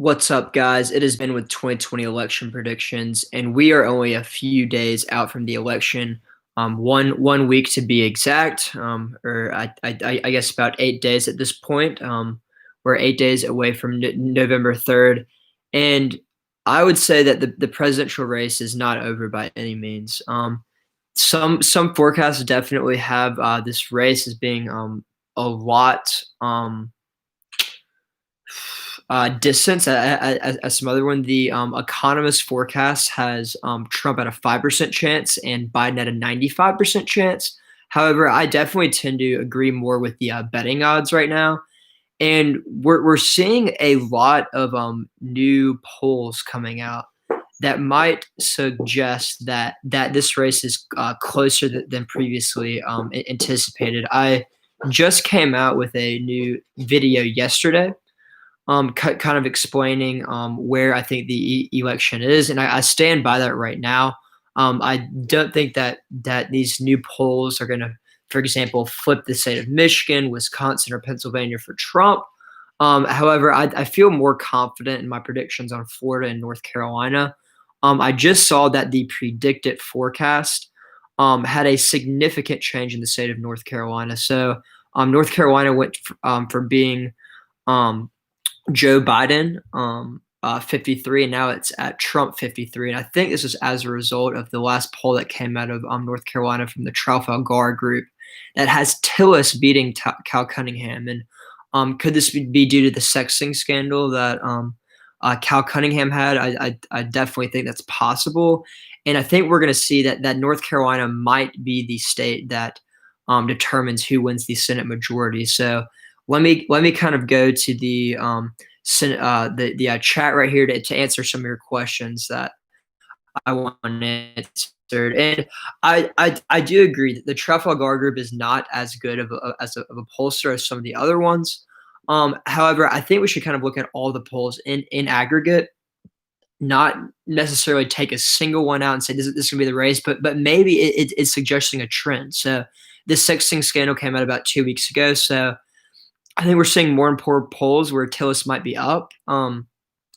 What's up, guys? It has been with 2020 election predictions, and we are only a few days out from the election. One week to be exact, or I guess about 8 days at this point. We're 8 days away from November 3rd, and I would say that the presidential race is not over by any means. Some forecasts definitely have this race as being a lot. Distance, as some other one, the Economist forecast has Trump at a 5% chance and Biden at a 95% chance. However, I definitely tend to agree more with the betting odds right now, and we're seeing a lot of new polls coming out that might suggest that this race is closer than previously anticipated. I just came out with a new video yesterday kind of explaining where I think the election is, and I stand by that right now. I don't think that these new polls are going to, for example, flip the state of Michigan, Wisconsin, or Pennsylvania for Trump. However, I feel more confident in my predictions on Florida and North Carolina. I just saw that the predicted forecast had a significant change in the state of North Carolina. So North Carolina went from being um, Joe Biden, 53, and now it's at Trump 53. And I think this is as a result of the last poll that came out of North Carolina from the Trafalgar Group that has Tillis beating Cal Cunningham. And could this be due to the sexting scandal that Cal Cunningham had? I definitely think that's possible. And I think we're going to see that North Carolina might be the state that determines who wins the Senate majority. So let me kind of go to the chat right here to answer some of your questions that I want answered. And I do agree that the Trafalgar Group is not as good of a pollster as some of the other ones. However, I think we should kind of look at all the polls in aggregate, not necessarily take a single one out and say this is going to be the race, but maybe it's suggesting a trend. So this sexting scandal came out about 2 weeks ago. So I think we're seeing more and more polls where Tillis might be up.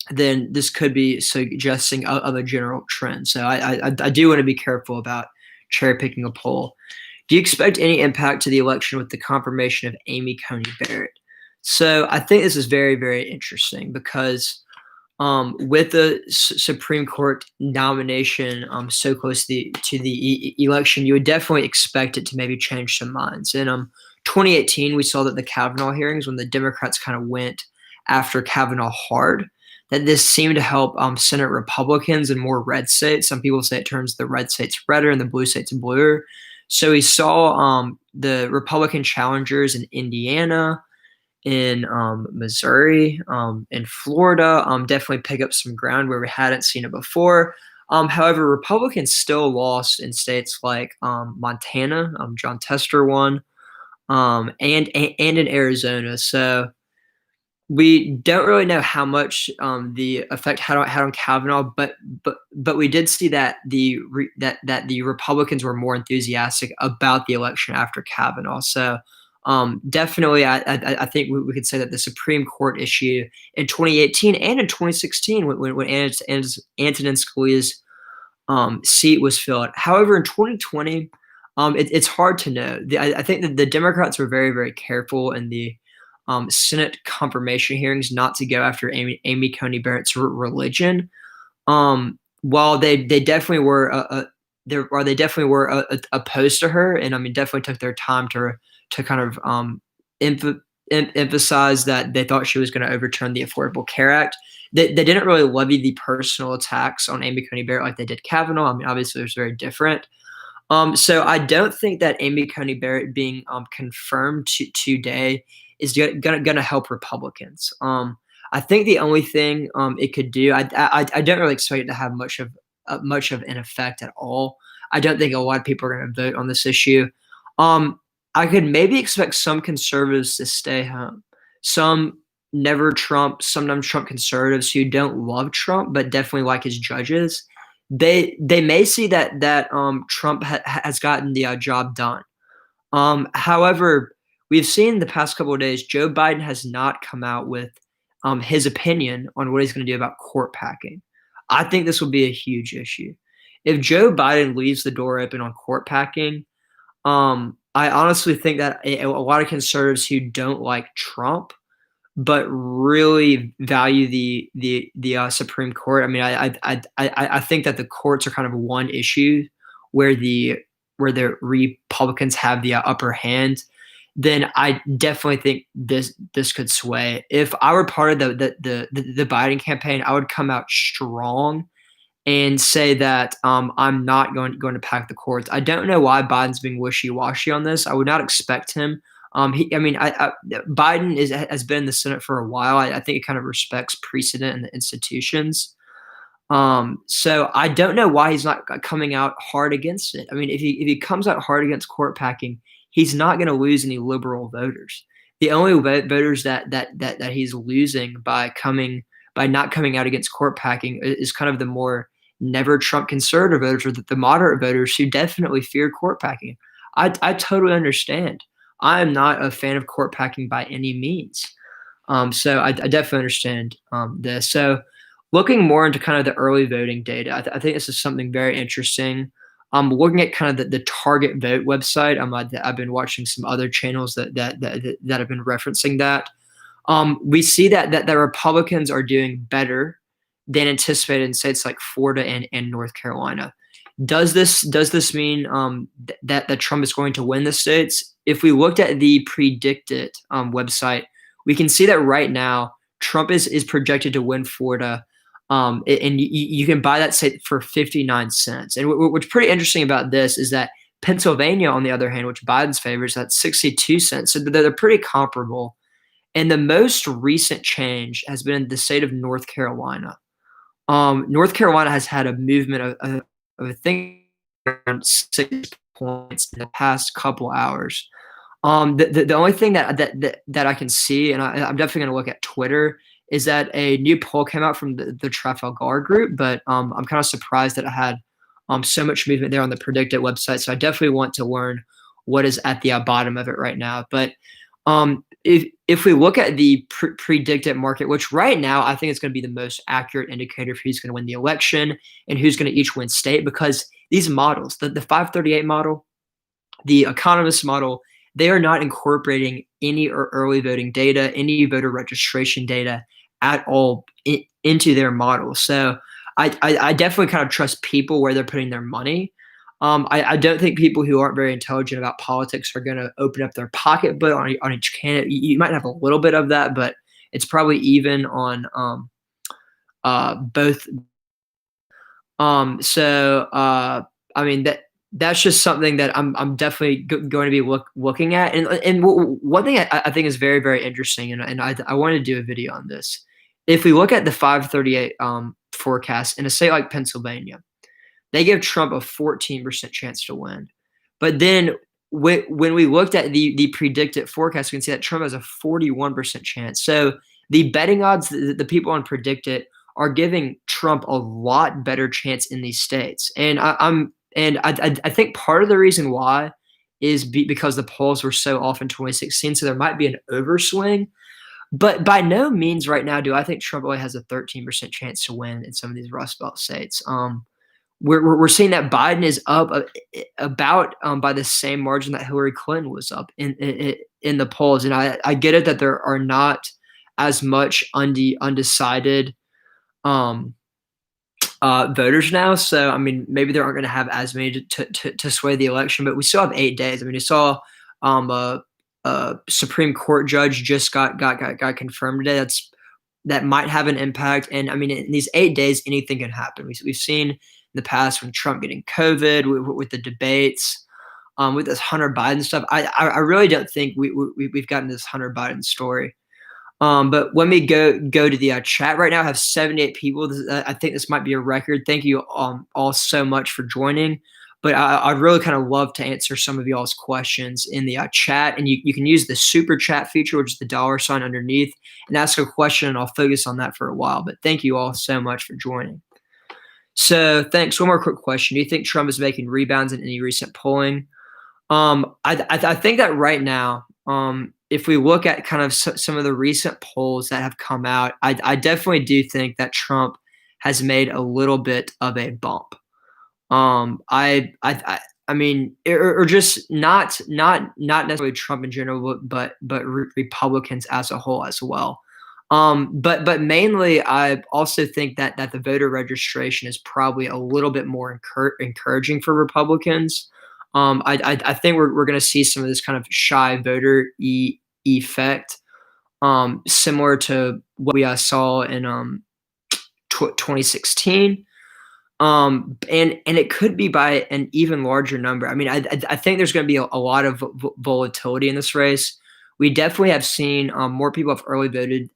Then this could be suggesting of a general trend. So I do want to be careful about cherry picking a poll. Do you expect any impact to the election with the confirmation of Amy Coney Barrett? So I think this is very, very interesting because with the Supreme Court nomination so close to the election, you would definitely expect it to maybe change some minds. In 2018, we saw that the Kavanaugh hearings, when the Democrats kind of went after Kavanaugh hard, that this seemed to help Senate Republicans in more red states. Some people say it turns the red states redder and the blue states bluer. So we saw the Republican challengers in Indiana, in Missouri, in Florida, definitely pick up some ground where we hadn't seen it before. However, Republicans still lost in states like Montana. John Tester won, and in Arizona. So we don't really know how much the effect had on Kavanaugh, but we did see that that the Republicans were more enthusiastic about the election after Kavanaugh. So definitely, I think we could say that the Supreme Court issue in 2018 and in 2016, when Antonin Scalia's seat was filled. However, in 2020, it's hard to know. I think that the Democrats were very, very careful in the Senate confirmation hearings not to go after Amy Coney Barrett's religion. While they definitely were they definitely were opposed to her, and I mean definitely took their time to kind of emphasize that they thought she was going to overturn the Affordable Care Act. They didn't really levy the personal attacks on Amy Coney Barrett like they did Kavanaugh. I mean, obviously, it was very different. So I don't think that Amy Coney Barrett being confirmed today is gonna help Republicans. I think the only thing it could do, I don't really expect it to have much of an effect at all. I don't think a lot of people are going to vote on this issue. I could maybe expect some conservatives to stay home. Some never Trump, sometimes Trump conservatives who don't love Trump but definitely like his judges. They may see that Trump has gotten the job done. However, we've seen the past couple of days Joe Biden has not come out with his opinion on what he's going to do about court packing. I think this will be a huge issue. If Joe Biden leaves the door open on court packing, I honestly think that a lot of conservatives who don't like Trump but really value the Supreme Court. I mean, I think that the courts are kind of one issue where the Republicans have the upper hand. Then I definitely think this could sway. If I were part of the Biden campaign, I would come out strong and say that I'm not going to pack the courts. I don't know why Biden's being wishy-washy on this. I would not expect him. Biden has been in the Senate for a while. I think it kind of respects precedent and the institutions. So I don't know why he's not coming out hard against it. I mean, if he comes out hard against court packing, he's not going to lose any liberal voters. The only voters that he's losing by not coming out against court packing is kind of the more never Trump conservative voters, or the moderate voters who definitely fear court packing. I totally understand. I am not a fan of court packing by any means. So I definitely understand this. So looking more into kind of the early voting data, I think this is something very interesting. Looking at kind of the Target Vote website, I've been watching some other channels that have been referencing that. We see that the Republicans are doing better than anticipated in states like Florida and North Carolina. Does this mean that Trump is going to win the states? If we looked at the Predicted website, we can see that right now Trump is projected to win Florida, and you can buy that state for 59 cents. And what's pretty interesting about this is that Pennsylvania, on the other hand, which Biden's favors, that's 62 cents. So they're pretty comparable. And the most recent change has been in the state of North Carolina. North Carolina has had a movement of I think around 6 points in the past couple hours. The only thing that I can see, and I'm definitely going to look at Twitter, is that a new poll came out from the Trafalgar group, but I'm kind of surprised that it had so much movement there on the Predicted website. So I definitely want to learn what is at the bottom of it right now. But if we look at the Predicted market, which right now I think is going to be the most accurate indicator for who's going to win the election and who's going to each win state, because these models, the 538 model, the economist model, they are not incorporating any early voting data, any voter registration data at all into their model. So I definitely kind of trust people where they're putting their money. I don't think people who aren't very intelligent about politics are going to open up their pocketbook on each candidate. You might have a little bit of that, but it's probably even on both. I mean that's just something that I'm definitely going to be looking at. And one thing I think is very, very interesting, and I wanted to do a video on this. If we look at the 538 forecast in a state like Pennsylvania, they give Trump a 14% chance to win. But then when we looked at the Predicted forecast, we can see that Trump has a 41% chance. So the betting odds, the people on Predicted, are giving Trump a lot better chance in these states. And I think part of the reason why is because the polls were so off in 2016, so there might be an overswing. But by no means right now do I think Trump only has a 13% chance to win in some of these Rust Belt states. We're seeing that Biden is up about by the same margin that Hillary Clinton was up in the polls. And I get it that there are not as much undecided voters now. So, I mean, maybe they aren't going to have as many to sway the election, but we still have 8 days. I mean, you saw a Supreme Court judge just got confirmed today. That might have an impact. And I mean, in these 8 days, anything can happen. We've seen in the past when Trump getting COVID, with the debates, with this Hunter Biden stuff. I really don't think we've gotten this Hunter Biden story. But when we go to the chat right now, I have 78 people. I think this might be a record. Thank you all so much for joining. But I'd really kind of love to answer some of y'all's questions in the chat. And you can use the super chat feature, which is the $ underneath, and ask a question, and I'll focus on that for a while. But thank you all so much for joining. So thanks. One more quick question. Do you think Trump is making rebounds in any recent polling? I think that right now, if we look at kind of some of the recent polls that have come out, I definitely do think that Trump has made a little bit of a bump. I mean, or just not necessarily Trump in general, but Republicans as a whole as well. But mainly, I also think that the voter registration is probably a little bit more encouraging for Republicans. I think we're going to see some of this kind of shy voter effect, similar to what we saw in 2016. And it could be by an even larger number. I mean, I think there's going to be a lot of volatility in this race. We definitely have seen more people have early voted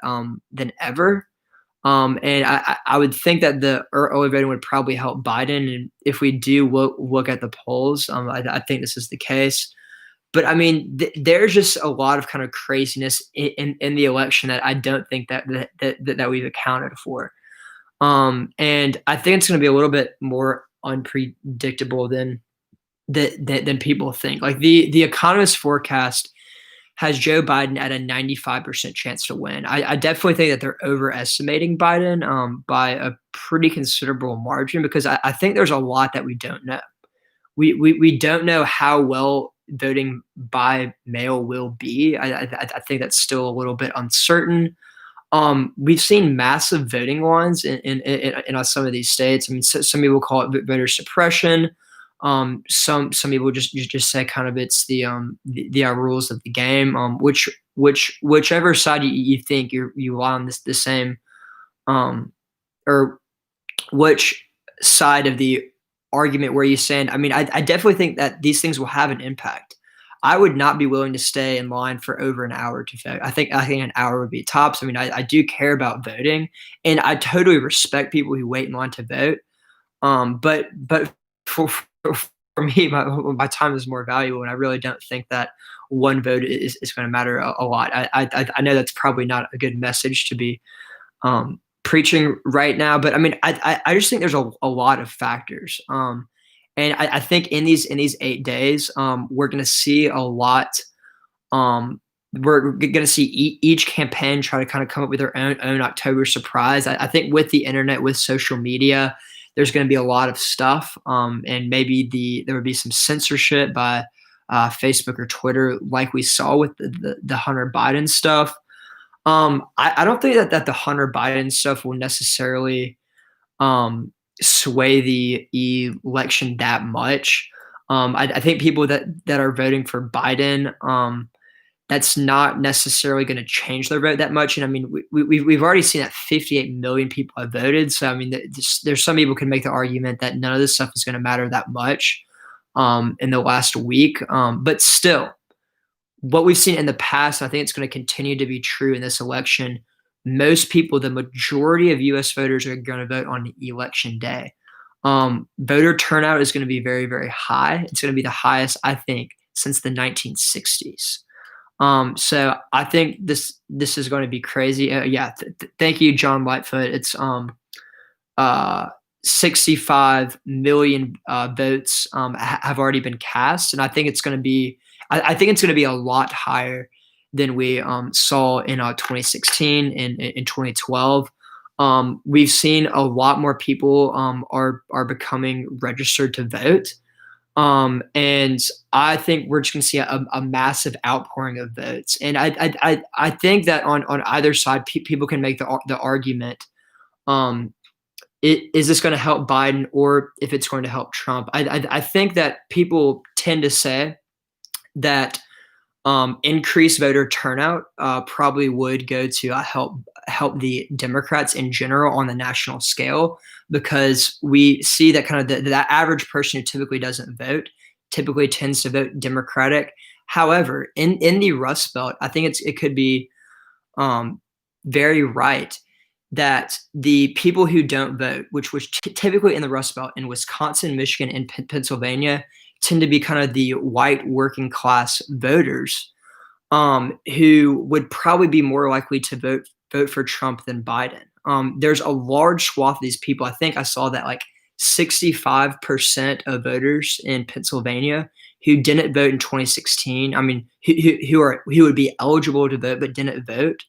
than ever. And I would think that the early voting would probably help Biden. And if we do look at the polls, I think this is the case. But I mean, there's just a lot of kind of craziness in the election that I don't think that we've accounted for. And I think it's going to be a little bit more unpredictable than people think. Like the economist forecast has Joe Biden at a 95% chance to win. I definitely think that they're overestimating Biden by a pretty considerable margin because I think there's a lot that we don't know. We don't know how well voting by mail will be. I think that's still a little bit uncertain. We've seen massive voting lines in some of these states. I mean, some people call it voter suppression. Some people just say kind of it's the rules of the game. Whichever side you think you lie on the same, or which side of the argument where you stand. I mean, I definitely think that these things will have an impact. I would not be willing to stay in line for over an hour to vote. I think an hour would be tops. I mean, I do care about voting, and I totally respect people who wait in line to vote. But for me, my time is more valuable, and I really don't think that one vote is going to matter a lot. I know that's probably not a good message to be preaching right now, but I mean, I just think there's a lot of factors. And I think in these 8 days, we're going to see a lot. We're going to see each campaign try to kind of come up with their own October surprise. I think with the internet, with social media, there's going to be a lot of stuff, and maybe there would be some censorship by Facebook or Twitter, like we saw with the Hunter Biden stuff. I don't think that the Hunter Biden stuff will necessarily sway the election that much. I think people that are voting for Biden, that's not necessarily going to change their vote that much. And I mean, we've already seen that 58 million people have voted. So I mean, there's some people can make the argument that none of this stuff is going to matter that much in the last week. But still, what we've seen in the past, I think it's going to continue to be true in this election. Most people, the majority of U.S. voters are going to vote on election day. Voter turnout is going to be very, very high. It's going to be the highest, I think, since the 1960s. So I think this is going to be crazy. Yeah, thank you, John Lightfoot. It's 65 million votes have already been cast, and I think it's going to be. I think it's going to be a lot higher than we saw in 2016 and in 2012. We've seen a lot more people are becoming registered to vote. And I think we're just going to see a massive outpouring of votes. And I think that on either side, people can make the argument, is this going to help Biden or if it's going to help Trump? I think that people tend to say that increased voter turnout probably would go to help the Democrats in general on the national scale, because we see that kind of that average person who typically doesn't vote typically tends to vote Democratic. However, in the Rust Belt, I think it could be very right that the people who don't vote, which was typically in the Rust Belt in Wisconsin, Michigan, and Pennsylvania, tend to be kind of the white working class voters who would probably be more likely to vote for Trump than Biden. There's a large swath of these people. I think I saw that like 65% of voters in Pennsylvania who didn't vote in 2016. I mean, who would be eligible to vote but didn't vote,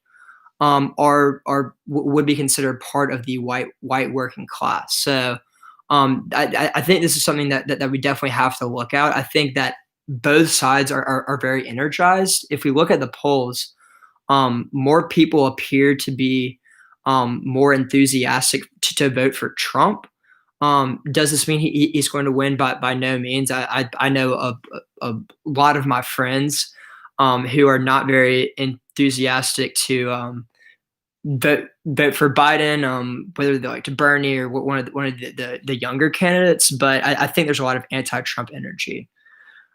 would be considered part of the white working class. So I think this is something that we definitely have to look at. I think that both sides are very energized. If we look at the polls, more people appear to be more enthusiastic to vote for Trump. Does this mean he's going to win? By no means. I know a lot of my friends who are not very enthusiastic to vote for Biden, whether they're like to Bernie or one of the younger candidates. But I think there's a lot of anti-Trump energy.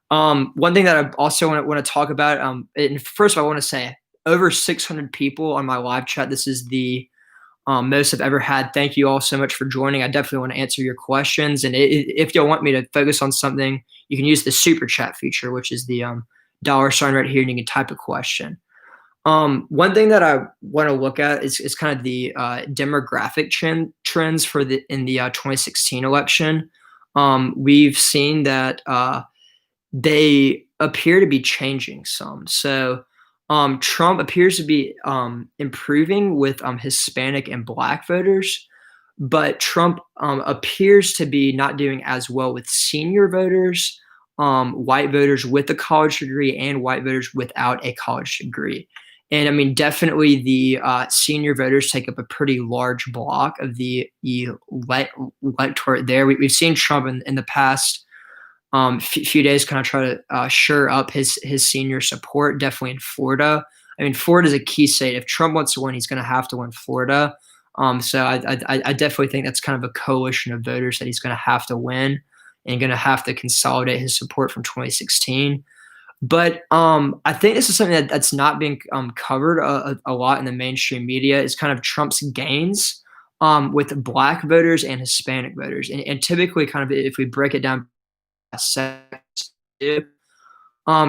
One thing that I also want to talk about, and first of all, I want to say over 600 people on my live chat. This is the most I've ever had. Thank you all so much for joining. I definitely want to answer your questions. And if you want me to focus on something, you can use the super chat feature, which is the $ right here, and you can type a question. One thing that I want to look at is kind of the demographic trends in the 2016 election. We've seen that they appear to be changing some. So Trump appears to be improving with Hispanic and Black voters, but Trump appears to be not doing as well with senior voters, white voters with a college degree, and white voters without a college degree. And I mean, definitely the senior voters take up a pretty large block of the electorate there. We've seen Trump in the past few days kind of try to shore up his senior support, definitely in Florida. I mean, Florida is a key state. If Trump wants to win, he's going to have to win Florida. So I definitely think that's kind of a coalition of voters that he's going to have to win and going to have to consolidate his support from 2016. But I think this is something that's not being covered a lot in the mainstream media, is kind of Trump's gains with Black voters and Hispanic voters. And typically, kind of if we break it down,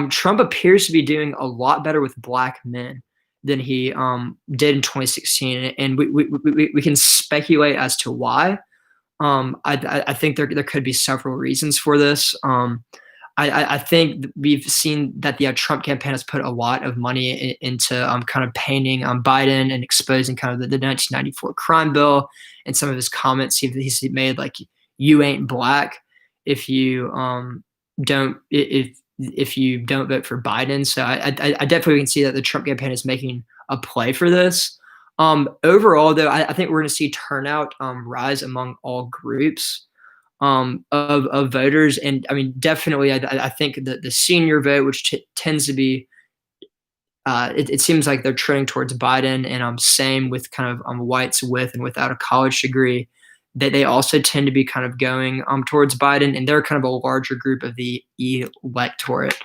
Trump appears to be doing a lot better with Black men than he did in 2016, and we can speculate as to why. I think there could be several reasons for this. I think we've seen that the Trump campaign has put a lot of money into kind of painting Biden and exposing kind of the 1994 crime bill, and some of his comments he's made, like, "You ain't Black if you don't vote for Biden." So I definitely can see that the Trump campaign is making a play for this. Overall, though, I think we're going to see turnout rise among all groups of voters. And I mean, definitely, I think that the senior vote, which tends to be, it seems like they're trending towards Biden, and same with kind of whites with and without a college degree, that they also tend to be kind of going towards Biden, and they're kind of a larger group of the electorate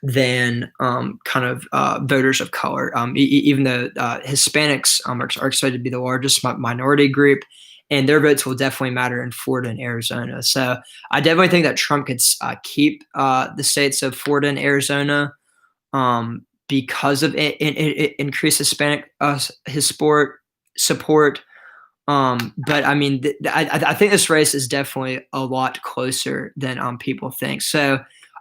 than kind of voters of color. Even though Hispanics are expected to be the largest minority group, and their votes will definitely matter in Florida and Arizona. So I definitely think that Trump could keep the states of Florida and Arizona because of increased Hispanic his support. But I mean, I think this race is definitely a lot closer than people think. So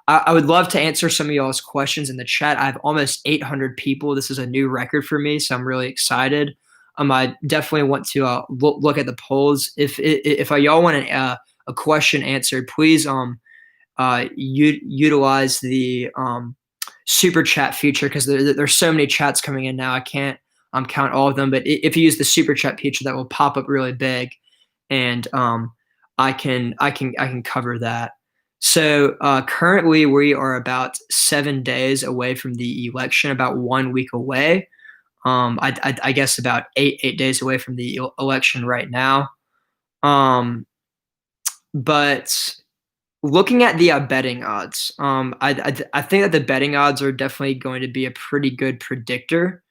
I would love to answer some of y'all's questions in the chat. I have almost 800 people. This is a new record for me, so I'm really excited. I definitely want to look at the polls. If y'all want a question answered, please utilize the super chat feature, because there's so many chats coming in now. I can't count all of them, but if you use the super chat feature, that will pop up really big, and I can cover that. So currently we are about 7 days away from the election, about 1 week away. I guess about eight days away from the election right now. But looking at the betting odds, I think that the betting odds are definitely going to be a pretty good predictor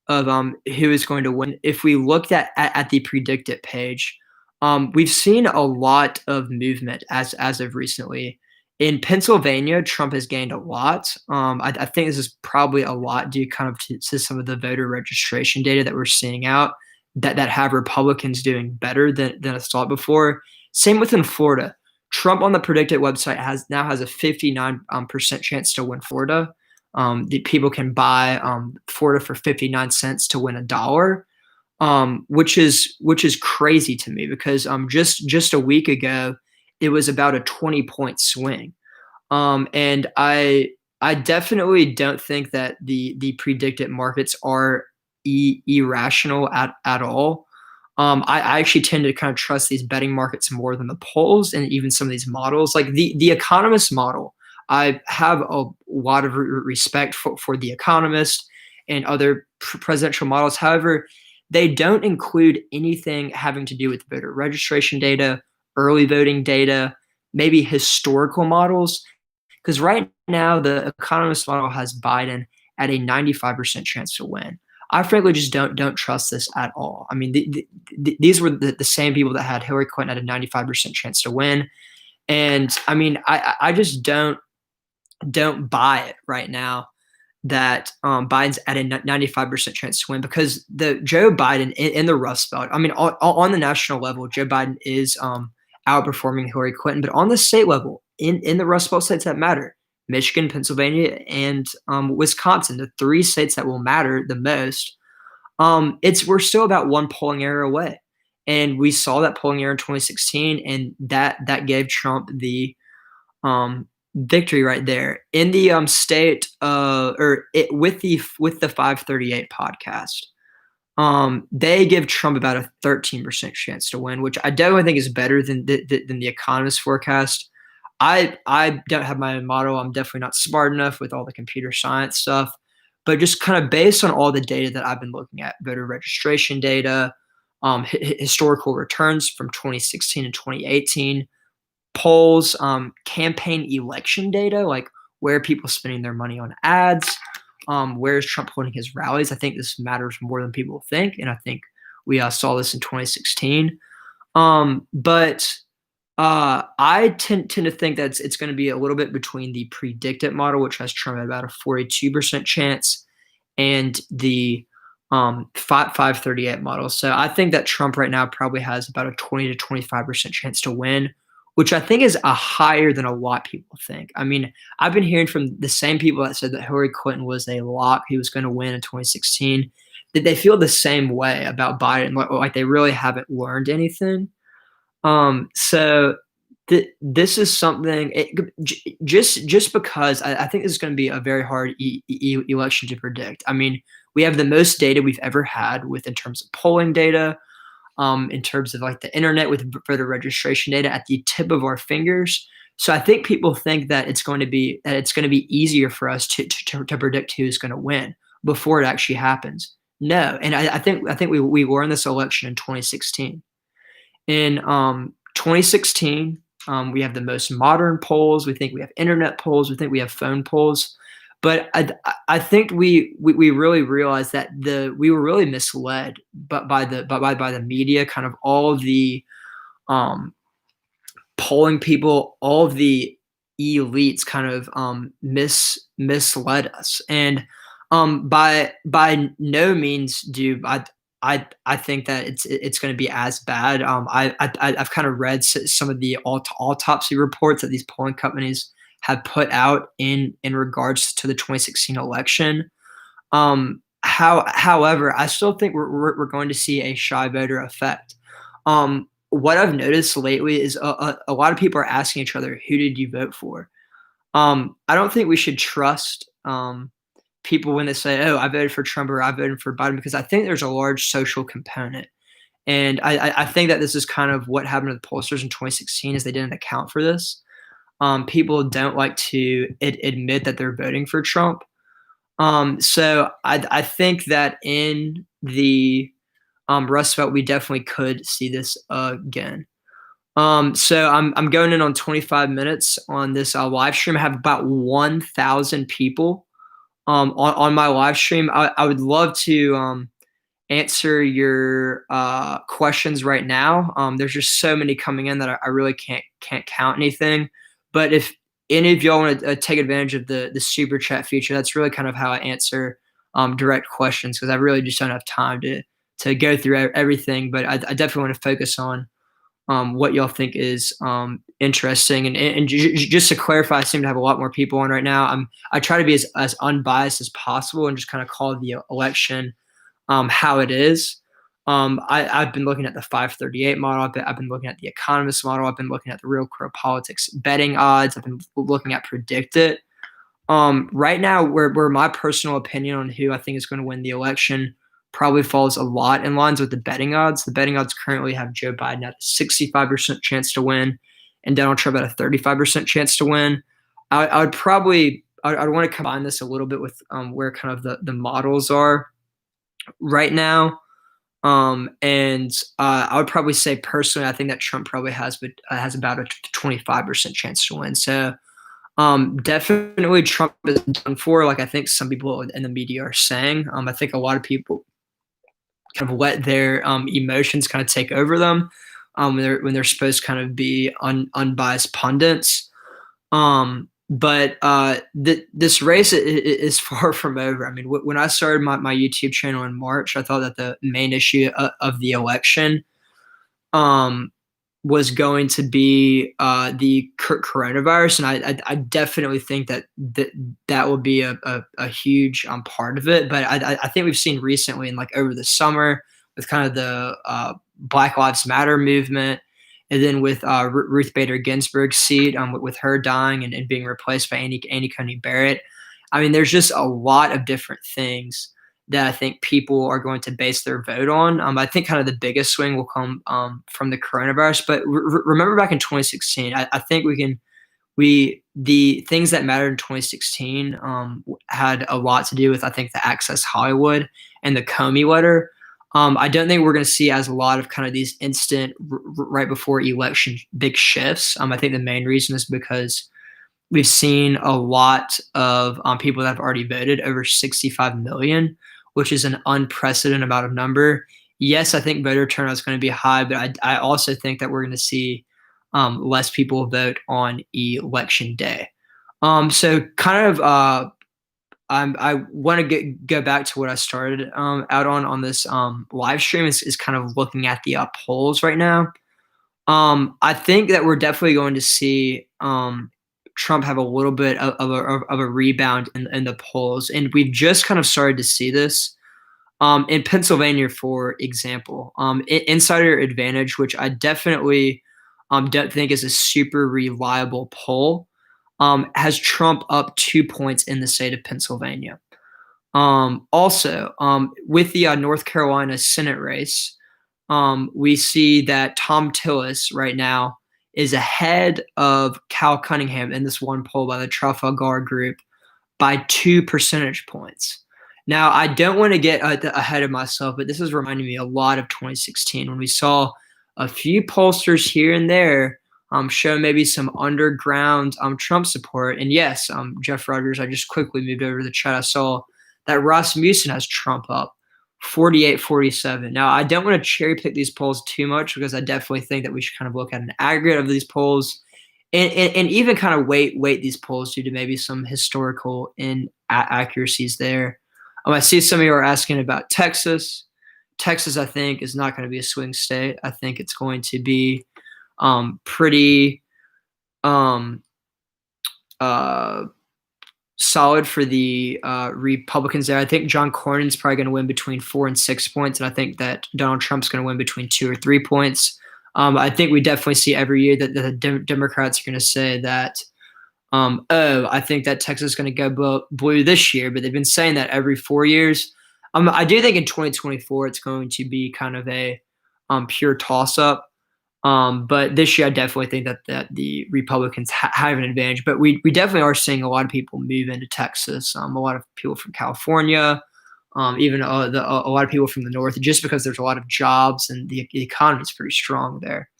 of who is going to win. If we looked at the predict it page, we've seen a lot of movement as of recently. In Pennsylvania, Trump has gained a lot. I think this is probably a lot due kind of to some of the voter registration data that we're seeing out that have Republicans doing better than I thought before. Same within Florida. Trump on the Predicted website has a 59% percent chance to win Florida. The people can buy Florida for 59 cents to win $1, which is crazy to me because just a week ago it was about a 20-point swing. And I definitely don't think that the predicted markets are irrational at all. I actually tend to kind of trust these betting markets more than the polls and even some of these models, like the economist model. I have a lot of respect for the economist and other presidential models. However, they don't include anything having to do with voter registration data, early voting data, maybe historical models. Because right now, the economist model has Biden at a 95% chance to win. I frankly just don't trust this at all. I mean, these were the same people that had Hillary Clinton at a 95% chance to win, and I mean, I just don't buy it right now that Biden's at a 95% chance to win because the Joe Biden in the Rust Belt. I mean, on the national level, Joe Biden is outperforming Hillary Clinton, but on the state level, in the Rust Belt states that matter, Michigan, Pennsylvania, and Wisconsin, the three states that will matter the most. We're still about one polling error away, and we saw that polling error in 2016, and that gave Trump the victory right there in the state or it with the 538 podcast. They give Trump about a 13% chance to win, which I definitely think is better than the Economist forecast. I don't have my own model. I'm definitely not smart enough with all the computer science stuff, but just kind of based on all the data that I've been looking at, voter registration data, historical returns from 2016 and 2018, polls, campaign election data, like where are people spending their money on ads, where is Trump holding his rallies. I think this matters more than people think, and I think we saw this in 2016. But I tend to think that it's going to be a little bit between the predicted model, which has Trump at about a 42% chance, and the 538 model. So I think that Trump right now probably has about a 20 to 25% chance to win, which I think is a higher than a lot of people think. I mean, I've been hearing from the same people that said that Hillary Clinton was a lock, he was going to win in 2016, that they feel the same way about Biden, like they really haven't learned anything. So this is something just because I think this is going to be a very hard election to predict. I mean, we have the most data we've ever had with in terms of polling data, in terms of like the internet with voter registration data at the tip of our fingers. So I think people think that it's going to be easier for us to predict who's going to win before it actually happens. No, and I think we won this election in 2016. In 2016, we have the most modern polls. We think we have internet polls. We think we have phone polls. But I think we really realized that we were really misled, but by the media, kind of all the polling people, all of the elites, kind of misled us. And by no means do I think that it's going to be as bad. I've kind of read some of the autopsy reports that these polling companies have put out in regards to the 2016 election. However, I still think we're going to see a shy voter effect. What I've noticed lately is a lot of people are asking each other, "Who did you vote for?" I don't think we should trust people when they say, "Oh, I voted for Trump" or "I voted for Biden," because I think there's a large social component. And I think that this is kind of what happened to the pollsters in 2016 is they didn't account for this. People don't like to admit that they're voting for Trump. So I think that in the Rust Belt, we definitely could see this again. So I'm going in on 25 minutes on this live stream. I have about 1,000 people on my live stream. I would love to answer your questions right now. There's just so many coming in that I really can't count anything. But if any of y'all want to take advantage of the super chat feature, that's really kind of how I answer direct questions because I really just don't have time to go through everything. But I definitely want to focus on what y'all think is interesting. And just to clarify, I seem to have a lot more people on right now. I try to be as unbiased as possible and just kind of call the election how it is. I've been looking at the 538 model. I've been looking at the economist model. I've been looking at the Real Clear Politics betting odds. I've been looking at Predict It. Right now, where my personal opinion on who I think is going to win the election probably falls a lot in lines with the betting odds. The betting odds currently have Joe Biden at a 65% chance to win and Donald Trump at a 35% chance to win. I would probably I'd want to combine this a little bit with where kind of the models are right now. And I would probably say personally, I think that Trump probably has about a 25% chance to win. So definitely Trump is done for. Like I think some people in the media are saying. I think a lot of people kind of let their emotions kind of take over them when they're supposed to kind of be unbiased pundits. But this race is far from over. I mean, when I started my YouTube channel in March, I thought that the main issue of the election was going to be the coronavirus, and I definitely think that will be a huge part of it. But I think we've seen recently, and like over the summer, with kind of the Black Lives Matter movement, and then with Ruth Bader Ginsburg's seat, with her dying and being replaced by Annie Coney Barrett. I mean, there's just a lot of different things that I think people are going to base their vote on. I think kind of the biggest swing will come from the coronavirus. But remember back in 2016, I think the things that mattered in 2016 had a lot to do with, I think, the Access Hollywood and the Comey letter. I don't think we're going to see as a lot of kind of these instant right before election big shifts. I think the main reason is because we've seen a lot of people that have already voted, over 65 million, which is an unprecedented amount of number. Yes, I think voter turnout is going to be high, but I also think that we're going to see less people vote on election day. So kind of I want to go back to what I started out on this live stream is kind of looking at the polls right now. I think that we're definitely going to see Trump have a little bit of a rebound in the polls, and we've just kind of started to see this in Pennsylvania, for example. Insider Advantage, which I definitely don't think is a super reliable poll, has Trump up 2 points in the state of Pennsylvania. Also, with the North Carolina Senate race, we see that Tom Tillis right now is ahead of Cal Cunningham in this one poll by the Trafalgar Group by 2 percentage points. Now, I don't want to get ahead of myself, but this is reminding me a lot of 2016 when we saw a few pollsters here and there show maybe some underground Trump support. And yes, Jeff Rogers, I just quickly moved over to the chat. I saw that Rasmussen has Trump up 48-47. Now, I don't want to cherry pick these polls too much because I definitely think that we should kind of look at an aggregate of these polls and even kind of weight these polls due to maybe some historical inaccuracies there. I see some of you are asking about Texas. Texas, I think, is not going to be a swing state. I think it's going to be pretty solid for the Republicans there. I think John Cornyn's probably going to win between 4 and 6 points, and I think that Donald Trump's going to win between 2 or 3 points. I think we definitely see every year that the Democrats are going to say that, I think that Texas is going to go blue this year, but they've been saying that every 4 years. I do think in 2024 it's going to be kind of a pure toss-up. But this year, I definitely think that the Republicans have an advantage. But we definitely are seeing a lot of people move into Texas. A lot of people from California, even a lot of people from the north, just because there's a lot of jobs and the economy is pretty strong there.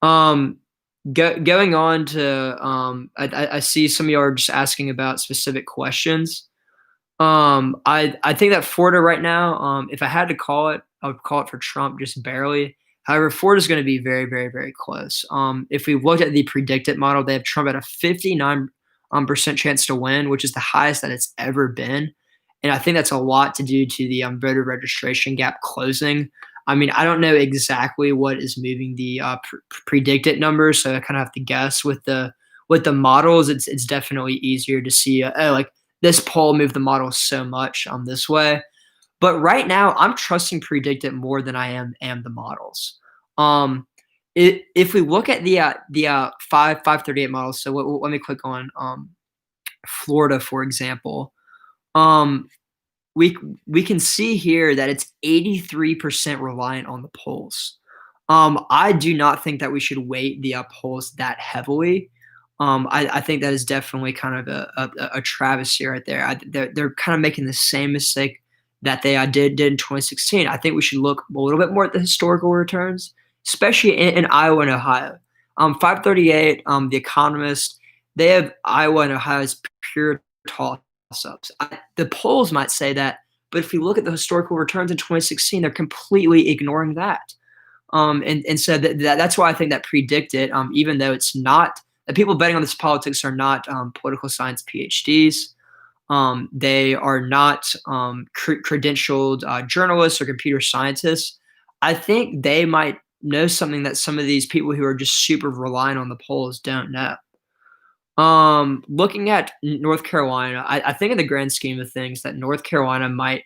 Going on to, I see some of you are just asking about specific questions. I think that Florida right now, if I had to call it, I would call it for Trump just barely. However, Florida is going to be very, very, very close. If we look at the predicted model, they have Trump at a 59% chance to win, which is the highest that it's ever been. And I think that's a lot to do to the voter registration gap closing. I mean, I don't know exactly what is moving the predicted numbers, so I kind of have to guess with the models. It's definitely easier to see, oh, like this poll moved the model so much this way. But right now, I'm trusting predicted more than I am the models. Um, if we look at the 538 models, so let me click on Florida, for example. Um, we we can see here that it's 83% reliant on the polls. I do not think that we should weight the polls that heavily. I think that is definitely kind of a travesty right there. They're kind of making the same mistake that they did in 2016. I think we should look a little bit more at the historical returns, especially in Iowa and Ohio. 538, The Economist, they have Iowa and Ohio as pure toss-ups. The polls might say that, but if we look at the historical returns in 2016, they're completely ignoring that. And so that's why I think that predicted, even though it's not the people betting on this politics are not political science PhDs. They are not credentialed journalists or computer scientists. I think they might know something that some of these people who are just super reliant on the polls don't know. Looking at North Carolina, I think in the grand scheme of things that North Carolina might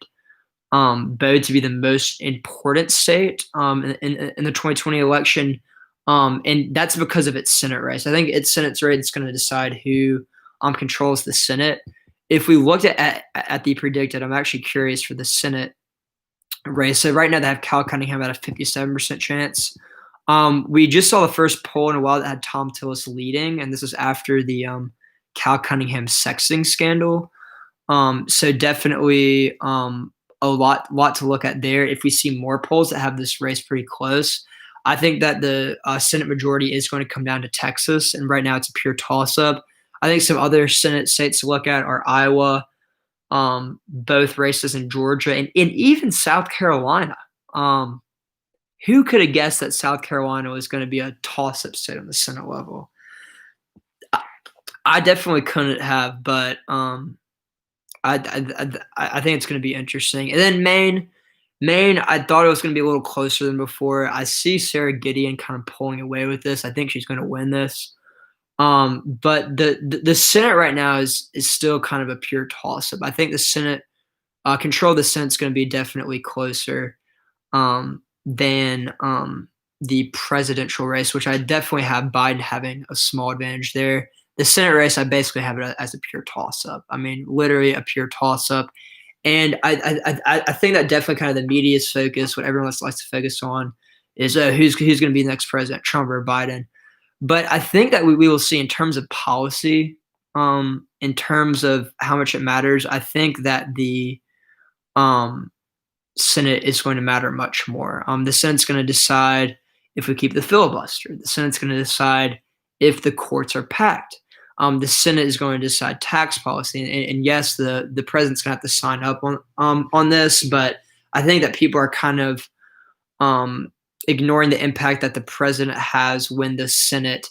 bode to be the most important state in the 2020 election. And that's because of its Senate race. I think its Senate race is going to decide who controls the Senate. If we looked at the predicted, I'm actually curious for the Senate race. So right now they have Cal Cunningham at a 57% chance. We just saw the first poll in a while that had Tom Tillis leading, and this was after the Cal Cunningham sexting scandal. So definitely a lot to look at there. If we see more polls that have this race pretty close, I think that the Senate majority is going to come down to Texas, and right now it's a pure toss-up. I think some other Senate states to look at are Iowa, both races in Georgia, and even South Carolina. Who could have guessed that South Carolina was going to be a toss-up state on the Senate level? I definitely couldn't have, but I think it's going to be interesting. And then Maine, I thought it was going to be a little closer than before. I see Sarah Gideon kind of pulling away with this. I think she's going to win this. But the Senate right now is still kind of a pure toss-up. I think the Senate control of the Senate is going to be definitely closer than the presidential race, which I definitely have Biden having a small advantage there. The Senate race, I basically have it as a pure toss-up. I mean, literally a pure toss-up. And I think that definitely kind of the media's focus, what everyone likes to focus on, is who's going to be the next president, Trump or Biden. But I think that we will see in terms of policy, in terms of how much it matters, I think that the Senate is going to matter much more. The Senate's going to decide if we keep the filibuster. The Senate's going to decide if the courts are packed. The Senate is going to decide tax policy, and yes, the president's going to have to sign up on this. But I think that people are kind of ignoring the impact that the president has when the Senate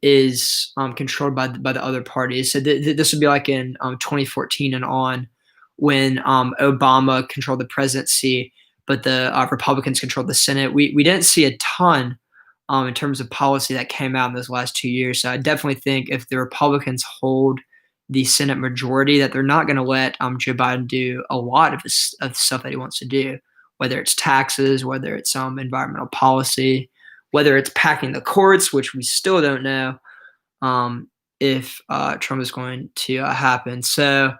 is controlled by the other parties. So this would be like in 2014 and on, when Obama controlled the presidency, but the Republicans controlled the Senate. We didn't see a ton in terms of policy that came out in those last 2 years. So I definitely think if the Republicans hold the Senate majority, that they're not going to let Joe Biden do a lot of the stuff that he wants to do, whether it's taxes, whether it's environmental policy, whether it's packing the courts, which we still don't know if Trump is going to happen. So,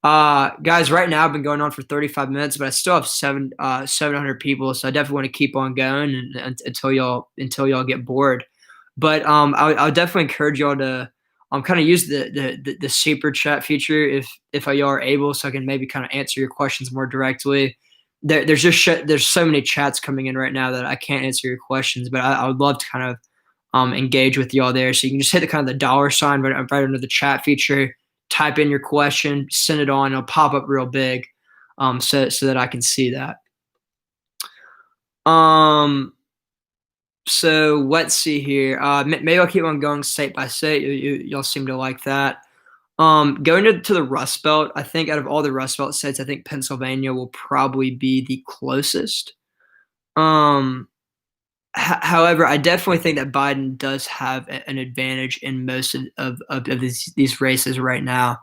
guys, right now I've been going on for 35 minutes, but I still have 700 people, so I definitely want to keep on going until y'all get bored. But I'll definitely encourage y'all to kind of use the super chat feature if y'all are able, so I can maybe kind of answer your questions more directly. There's so many chats coming in right now that I can't answer your questions, but I would love to kind of engage with y'all there. So you can just hit the kind of the dollar sign right under the chat feature, type in your question, send it on, it'll pop up real big, so that I can see that. So let's see here. Maybe I'll keep on going state by state. Y'all seem to like that. Going to the Rust Belt, I think out of all the Rust Belt states, I think Pennsylvania will probably be the closest. Um, however, I definitely think that Biden does have an advantage in most of these races right now.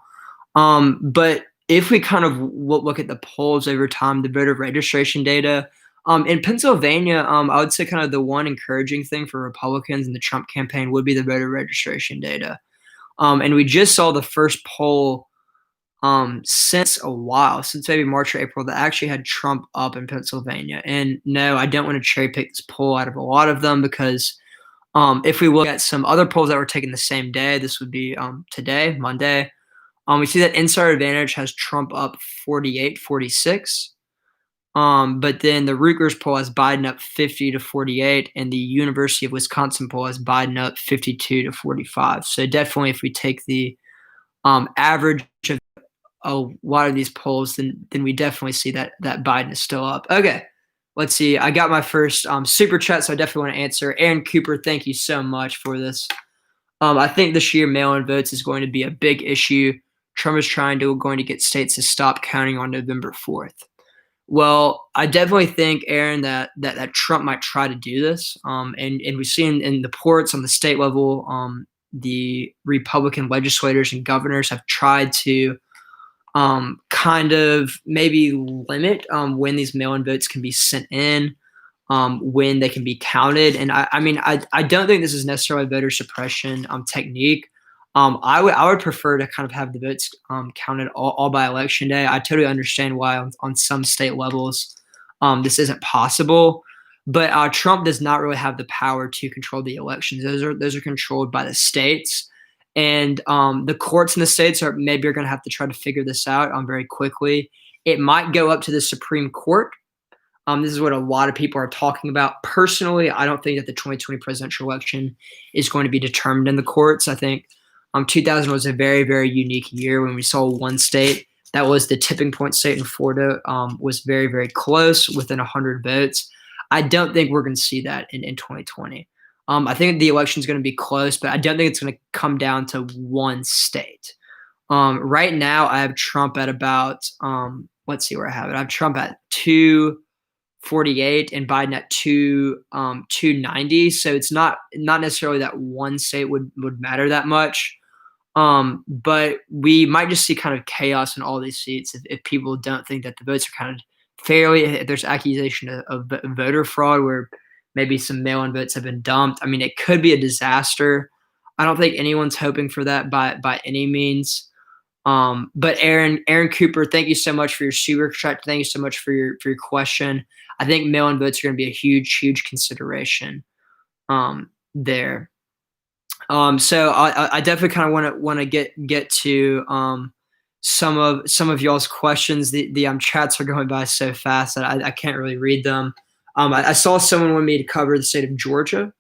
But if we kind of look at the polls over time, the voter registration data, in Pennsylvania, I would say kind of the one encouraging thing for Republicans in the Trump campaign would be the voter registration data. And we just saw the first poll since a while, since maybe March or April, that actually had Trump up in Pennsylvania. And no, I don't want to cherry pick this poll out of a lot of them because if we look at some other polls that were taken the same day, this would be today, Monday. We see that Insider Advantage has Trump up 48-46. But then the Reuters poll has Biden up 50-48, and the University of Wisconsin poll has Biden up 52-45. So definitely, if we take the average of a lot of these polls, then we definitely see that Biden is still up. Okay, let's see. I got my first super chat, so I definitely want to answer. Aaron Cooper, thank you so much for this. I think this year mail-in votes is going to be a big issue. Trump is going to get states to stop counting on November 4th. Well, I definitely think, Aaron, that Trump might try to do this. And we've seen in the ports on the state level, the Republican legislators and governors have tried to kind of maybe limit when these mail-in votes can be sent in, when they can be counted. And I mean, I don't think this is necessarily a voter suppression technique. I would prefer to kind of have the votes counted all by election day. I totally understand why on some state levels this isn't possible, but Trump does not really have the power to control the elections. Those are controlled by the states, and the courts in the states are going to have to try to figure this out very quickly. It might go up to the Supreme Court. This is what a lot of people are talking about. Personally, I don't think that the 2020 presidential election is going to be determined in the courts. I think 2000 was a very, very unique year when we saw one state that was the tipping point state in Florida was very, very close within 100 votes. I don't think we're going to see that in 2020. I think the election is going to be close, but I don't think it's going to come down to one state. Right now, I have Trump at about, let's see where I have it. I have Trump at 248 and Biden at 290. So it's not necessarily that one state would matter that much. But we might just see kind of chaos in all these seats if people don't think that the votes are counted fairly. If there's accusation of voter fraud where maybe some mail-in votes have been dumped. I mean, it could be a disaster. I don't think anyone's hoping for that by any means. But Aaron Cooper, thank you so much for your super chat. Thank you so much for your question. I think mail-in votes are going to be a huge consideration there. So I definitely kind of want to get to some of y'all's questions. The chats are going by so fast that I can't really read them. I saw someone wanted me to cover the state of Georgia.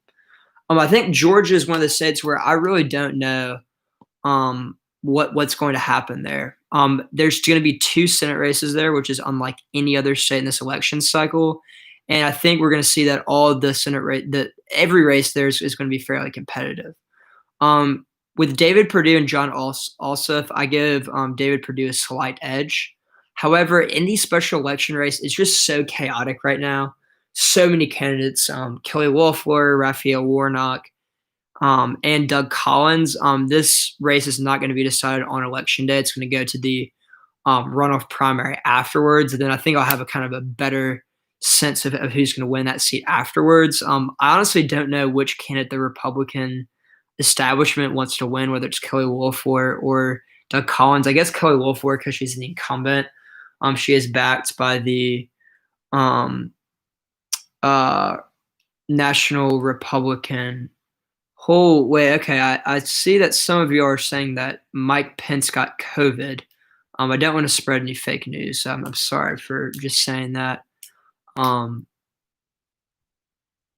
I think Georgia is one of the states where I really don't know what's going to happen there. There's going to be 2 Senate races there, which is unlike any other state in this election cycle. And I think we're going to see that all of the Senate every race there is going to be fairly competitive. With David Perdue and John Ossoff, I give David Perdue a slight edge. However, in the special election race, it's just so chaotic right now. So many candidates, Kelly Loeffler, Raphael Warnock, and Doug Collins. This race is not going to be decided on election day. It's going to go to the runoff primary afterwards. And then I think I'll have a kind of a better sense of who's going to win that seat afterwards. I honestly don't know which candidate the Republican establishment wants to win, whether it's Kelly Loeffler or Doug Collins. I guess Kelly Loeffler because she's an incumbent. She is backed by the National Republican. Oh, wait, okay. I see that some of you are saying that Mike Pence got COVID. I don't want to spread any fake news, so I'm sorry for just saying that.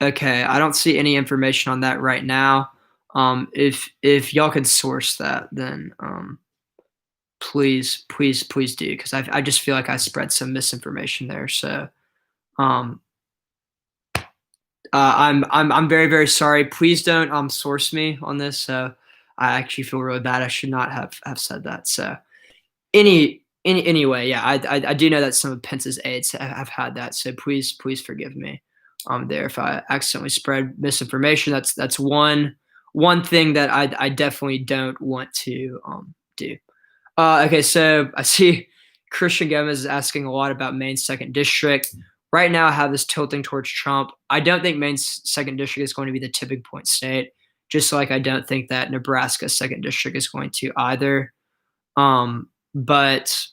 Okay, I don't see any information on that right now. If y'all could source that, then please do, because I just feel like I spread some misinformation there. So I'm very, very sorry. Please don't source me on this. So I actually feel really bad. I should not have said that. So anyway, yeah, I do know that some of Pence's aides have had that. So please forgive me. there. If I accidentally spread misinformation, that's one thing that I definitely don't want to do. Okay, so I see Christian Gomez is asking a lot about Maine's second district. Right now, I have this tilting towards Trump. I don't think Maine's second district is going to be the tipping point state, just like I don't think that Nebraska's second district is going to either. But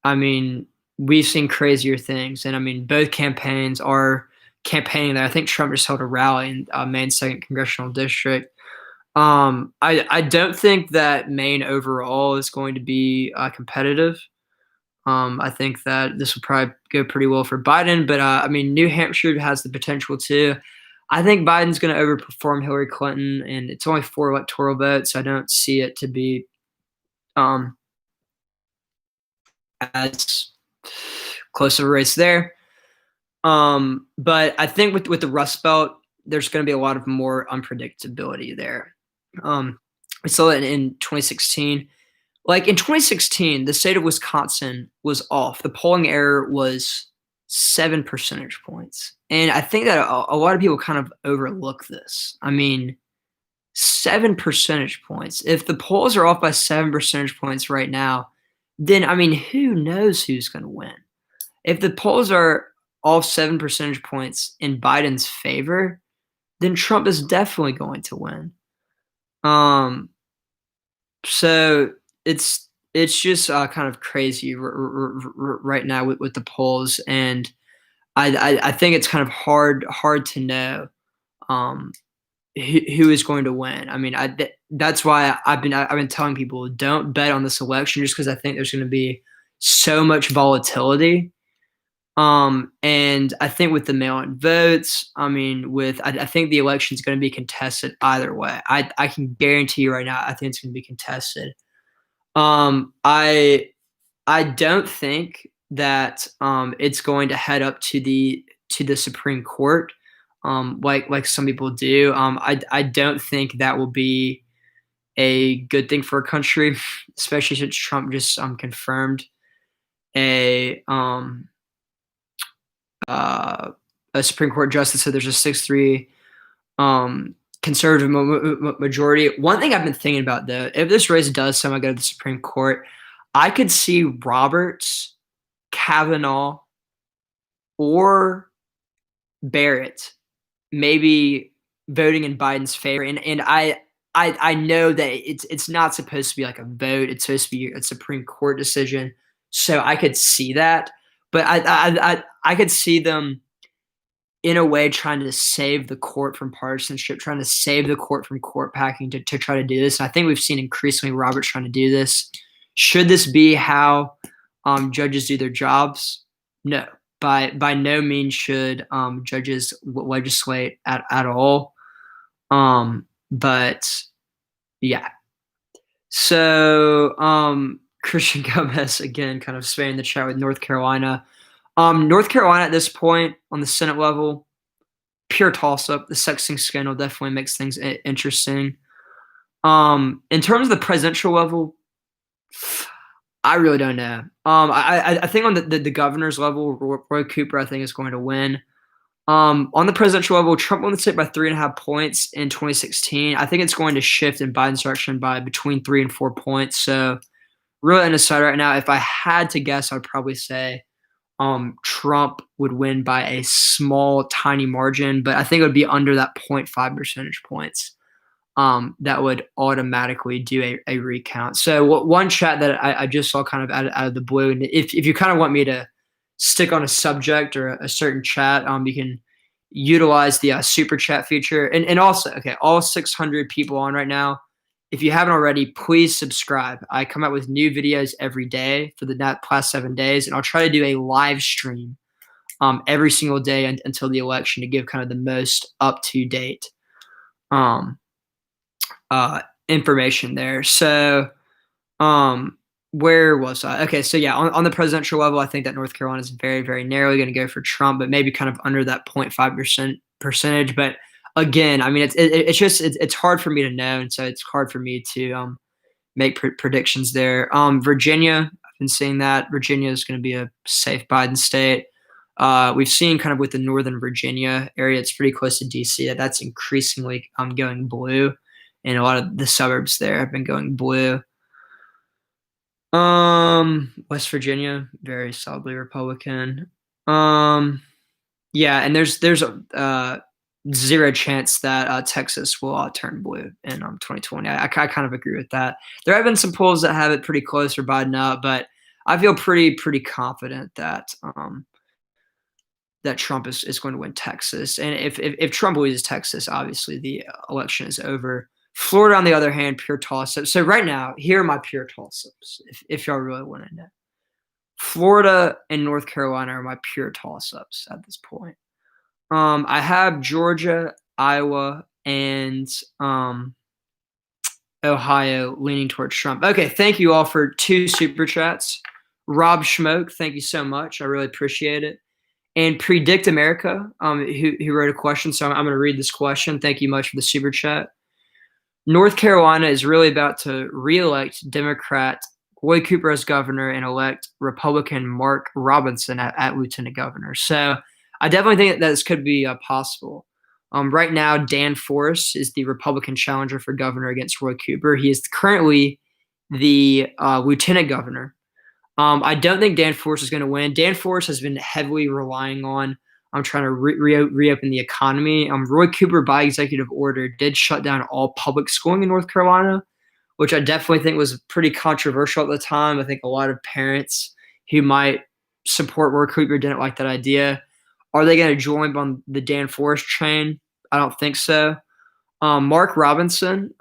I mean, we've seen crazier things, and I mean, both campaigns are campaigning there. I think Trump just held a rally in Maine's second congressional district. I don't think that Maine overall is going to be competitive. I think that this will probably go pretty well for Biden, but I mean, New Hampshire has the potential too. I think Biden's going to overperform Hillary Clinton, and it's only 4 electoral votes. So I don't see it to be um, as close of a race there. But I think with the Rust Belt, there's going to be a lot of more unpredictability there. We saw it in 2016. Like in 2016, the state of Wisconsin was off. The polling error was 7 percentage points. And I think that a lot of people kind of overlook this. I mean, 7 percentage points. If the polls are off by 7 percentage points right now, then I mean, who knows who's going to win? If the polls are off 7 percentage points in Biden's favor, then Trump is definitely going to win. So it's just kind of crazy right now with the polls, and I think it's kind of hard to know who is going to win. I mean, that's why I've been telling people don't bet on this election, just because I think there's going to be so much volatility. And I think with the mail-in votes, I mean, I think the election is going to be contested either way. I can guarantee you right now, I think it's going to be contested. I don't think that it's going to head up to the Supreme Court, like some people do. I don't think that will be a good thing for a country, especially since Trump just confirmed a Supreme Court justice. So there's a 6-3 conservative majority. One thing I've been thinking about, though, if this race does somehow go to the Supreme Court, I could see Roberts, Kavanaugh, or Barrett maybe voting in Biden's favor. And I know that it's not supposed to be like a vote. It's supposed to be a Supreme Court decision. So I could see that. But I could see them in a way trying to save the court from partisanship, trying to save the court from court packing to try to do this. And I think we've seen increasingly Roberts trying to do this. Should this be how judges do their jobs? No. By no means should judges legislate at all. But yeah. So Christian Gomez, again, kind of spamming the chat with North Carolina. North Carolina at this point on the Senate level, pure toss-up. The sexting scandal definitely makes things interesting. In terms of the presidential level, I really don't know. I think on the governor's level, Roy Cooper, I think, is going to win. On the presidential level, Trump won the state by 3.5 points in 2016. I think it's going to shift in Biden's direction by between 3 and 4 points. So really undecided right now. If I had to guess, I'd probably say Trump would win by a small, tiny margin, but I think it would be under that 0.5 percentage points. That would automatically do a recount. So one chat that I just saw kind of out of the blue, and if you kind of want me to stick on a subject or a certain chat, you can utilize the super chat feature. And also, okay, all 600 people on right now, if you haven't already, please subscribe. I come out with new videos every day for the past 7 days, and I'll try to do a live stream every single day until the election to give kind of the most up-to-date information there. So where was I? Okay, so yeah, on the presidential level, I think that North Carolina is very, very narrowly going to go for Trump, but maybe kind of under that 0.5% percentage. But again, I mean, it's hard for me to know, and so it's hard for me to make predictions there. Virginia, I've been seeing that Virginia is going to be a safe Biden state. We've seen kind of with the Northern Virginia area, it's pretty close to DC, that's increasingly going blue, and a lot of the suburbs there have been going blue. West Virginia, very solidly Republican. Yeah, and there's a zero chance that Texas will turn blue in 2020. I kind of agree with that. There have been some polls that have it pretty close for Biden up, but I feel pretty confident that that Trump is going to win Texas. And if Trump loses Texas, obviously the election is over. Florida, on the other hand, pure toss up. So right now, here are my pure toss ups. If y'all really want to know, Florida and North Carolina are my pure toss ups at this point. I have Georgia, Iowa, and Ohio leaning towards Trump. Okay, thank you all for 2 super chats. Rob Schmoke, thank you so much. I really appreciate it. And Predict America, who wrote a question, so I'm going to read this question. Thank you much for the super chat. North Carolina is really about to re-elect Democrat Roy Cooper as governor and elect Republican Mark Robinson at lieutenant governor. So I definitely think that this could be possible. Right now, Dan Forest is the Republican challenger for governor against Roy Cooper. He is currently the lieutenant governor. I don't think Dan Forest is going to win. Dan Forest has been heavily relying on trying to reopen the economy. Roy Cooper, by executive order, did shut down all public schooling in North Carolina, which I definitely think was pretty controversial at the time. I think a lot of parents who might support Roy Cooper didn't like that idea. Are they going to join on the Dan Forest train? I don't think so. Mark Robinson,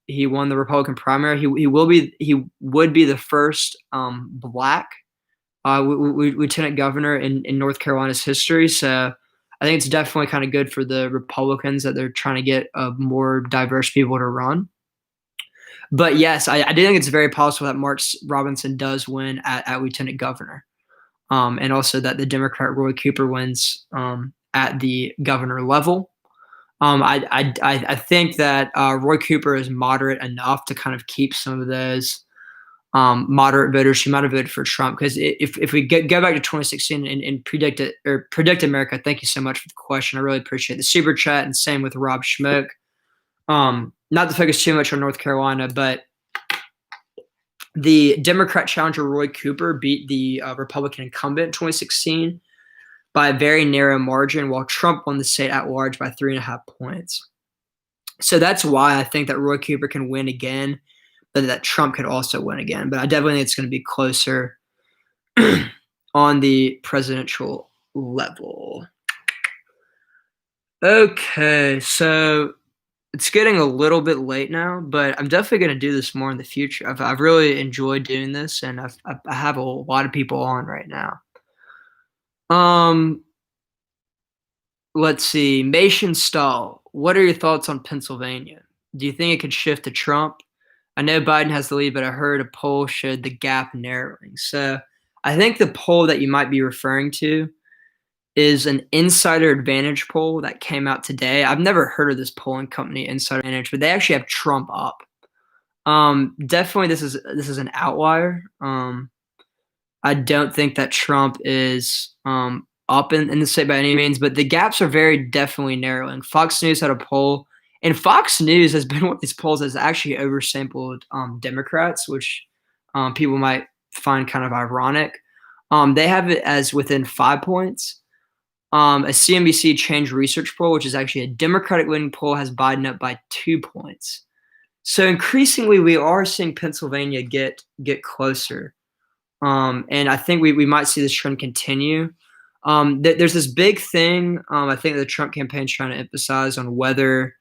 he won the Republican primary. He would be the first black lieutenant governor in North Carolina's history. So I think it's definitely kind of good for the Republicans that they're trying to get more diverse people to run. But yes, I do think it's very possible that Mark Robinson does win at lieutenant governor, and also that the Democrat Roy Cooper wins at the governor level. I think that Roy Cooper is moderate enough to kind of keep some of those moderate voters who might have voted for Trump. Because if we go back to 2016 and predict America, thank you so much for the question. I really appreciate the super chat, and same with Rob Schmoke. Not to focus too much on North Carolina, but the Democrat challenger Roy Cooper beat the Republican incumbent in 2016 by a very narrow margin, while Trump won the state at large by 3.5 points. So that's why I think that Roy Cooper can win again, but that Trump could also win again. But I definitely think it's going to be closer on the presidential level. Okay, so it's getting a little bit late now, but I'm definitely going to do this more in the future. I've really enjoyed doing this, and I have a lot of people on right now. Let's see. Mation Stahl, what are your thoughts on Pennsylvania? Do you think it could shift to Trump? I know Biden has the lead, but I heard a poll showed the gap narrowing. So I think the poll that you might be referring to is an Insider Advantage poll that came out today. I've never heard of this polling company, Insider Advantage, but they actually have Trump up. Definitely, this is an outlier. I don't think that Trump is up in the state by any means, but the gaps are very definitely narrowing. Fox News had a poll, and Fox News has been one of these polls that's actually oversampled Democrats, which people might find kind of ironic. They have it as within 5 points. A CNBC Change Research poll, which is actually a Democratic leaning poll, has Biden up by 2 points. So increasingly, we are seeing Pennsylvania get closer. And I think we might see this trend continue. There's this big thing I think the Trump campaign is trying to emphasize on whether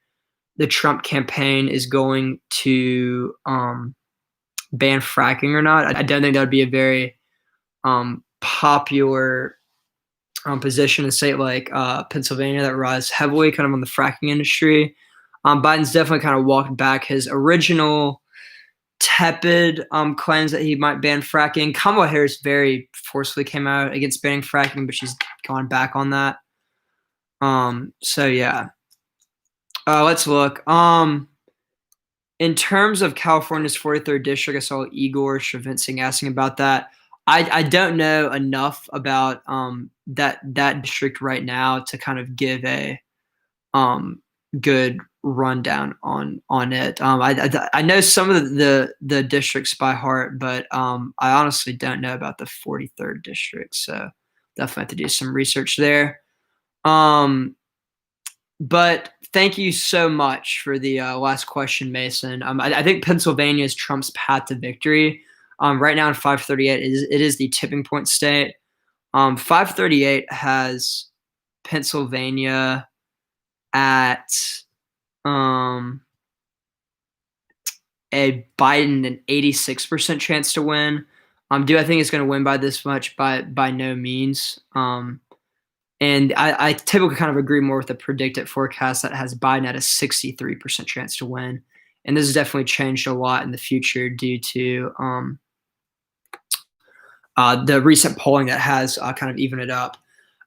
the Trump campaign is going to ban fracking or not. I don't think that would be a very popular position in a state like Pennsylvania that relies heavily kind of on the fracking industry. Biden's definitely kind of walked back his original tepid claims that he might ban fracking. Kamala Harris very forcefully came out against banning fracking, but she's gone back on that. So yeah. Let's look. In terms of California's 43rd district, I saw Igor Stravinsky asking about that. I don't know enough about that district right now to kind of give a um, good rundown on it. I know some of the districts by heart, but I honestly don't know about the 43rd district. So definitely have to do some research there. Um, but thank you so much for the last question, Mason. I think Pennsylvania is Trump's path to victory. Right now in 538, it is the tipping point state. 538 has Pennsylvania at um, a Biden an 86% chance to win. Do I think it's going to win by this much? By no means. And I typically kind of agree more with the predicted forecast that has Biden at a 63% chance to win. And this has definitely changed a lot in the future due to the recent polling that has kind of evened it up.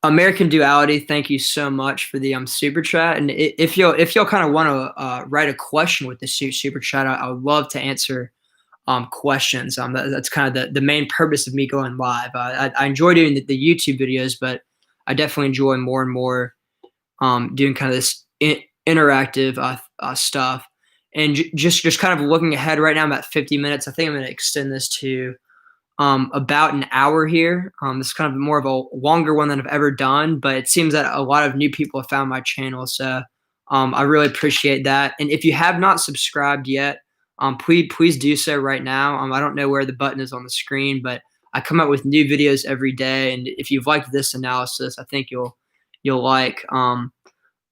American Duality, thank you so much for the super chat. And if you'll kind of want to write a question with the super chat, I would love to answer questions. That's kind of the main purpose of me going live. I enjoy doing the YouTube videos, but I definitely enjoy more and more doing kind of this interactive stuff. And just kind of looking ahead right now, I'm at 50 minutes. I think I'm going to extend this to about an hour here. This is kind of more of a longer one than I've ever done, but it seems that a lot of new people have found my channel. So I really appreciate that. And if you have not subscribed yet, please do so right now. I don't know where the button is on the screen, but I come out with new videos every day. And if you've liked this analysis, I think you'll like a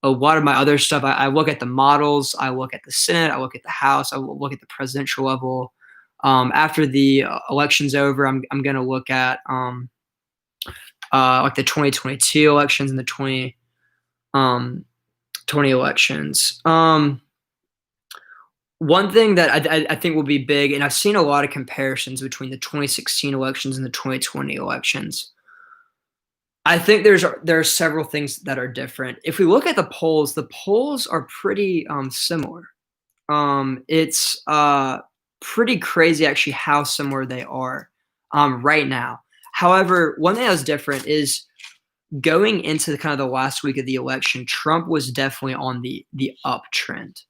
lot of my other stuff. I look at the models, I look at the Senate, I look at the House, I look at the presidential level. After the election's over, I'm going to look at like the 2022 elections and the 2020 elections. One thing that I think will be big, and I've seen a lot of comparisons between the 2016 elections and the 2020 elections. I think there are several things that are different. If we look at the polls are pretty similar. It's pretty crazy actually how similar they are right now. However, one thing that was different is going into kind of the last week of the election, Trump was definitely on the uptrend.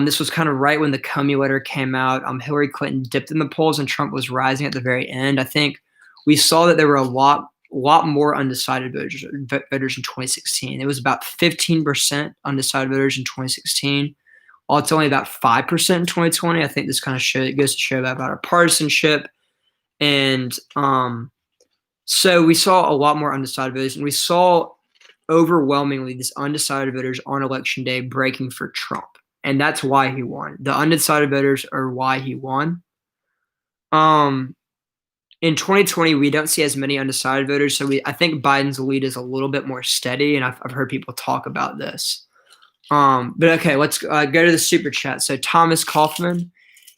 This was kind of right when the Comey letter came out. Hillary Clinton dipped in the polls and Trump was rising at the very end. I think we saw that there were a lot more undecided voters in 2016. It was about 15% undecided voters in 2016. While it's only about 5% in 2020. I think this kind of goes to show about our partisanship. And so we saw a lot more undecided voters, and we saw overwhelmingly these undecided voters on election day breaking for Trump. And that's why he won. The undecided voters are why he won. In 2020, we don't see as many undecided voters, so I think Biden's lead is a little bit more steady, and I've heard people talk about this. But okay, let's go to the super chat. So Thomas Kaufman,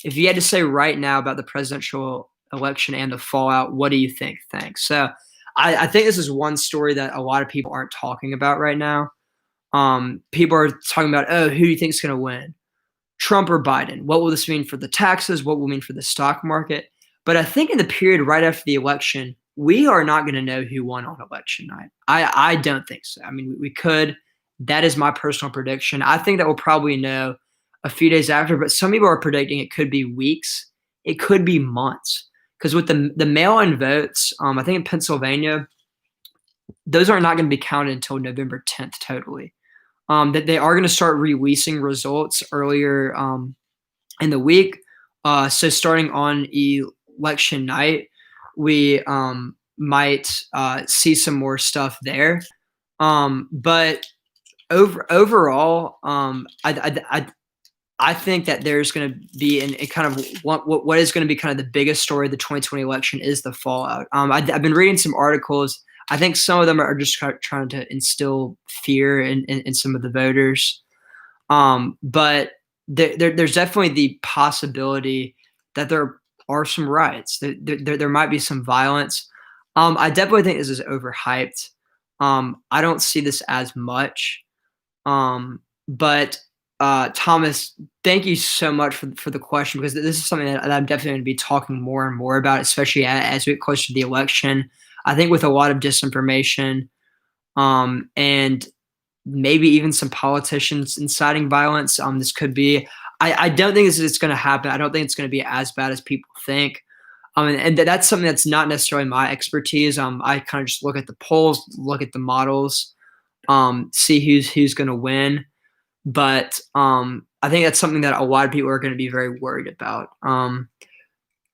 if you had to say right now about the presidential election and the fallout, what do you think? Thanks. So I think this is one story that a lot of people aren't talking about right now. People are talking about, oh, who do you think is going to win? Trump or Biden? What will this mean for the taxes? What will it mean for the stock market? But I think in the period right after the election, we are not going to know who won on election night. I don't think so. I mean, we could. That is my personal prediction. I think that we'll probably know a few days after, but some people are predicting it could be weeks. It could be months. Because with the mail-in votes, I think in Pennsylvania, those are not going to be counted until November 10th totally. That they are going to start releasing results earlier in the week. So starting on election night, we might see some more stuff there. But overall, I think that there's going to be a kind of what is going to be kind of the biggest story of the 2020 election is the fallout. I've been reading some articles. I think some of them are just trying to instill fear in some of the voters. But there's definitely the possibility that there are some riots. There might be some violence. I definitely think this is overhyped. I don't see this as much. But Thomas, thank you so much for the question, because this is something that I'm definitely going to be talking more and more about, especially as we get closer to the election. I think with a lot of disinformation, and maybe even some politicians inciting violence, this could be. I don't think this is going to happen. I don't think it's going to be as bad as people think. And that's something that's not necessarily my expertise. I kind of just look at the polls, look at the models, see who's going to win. But I think that's something that a lot of people are going to be very worried about.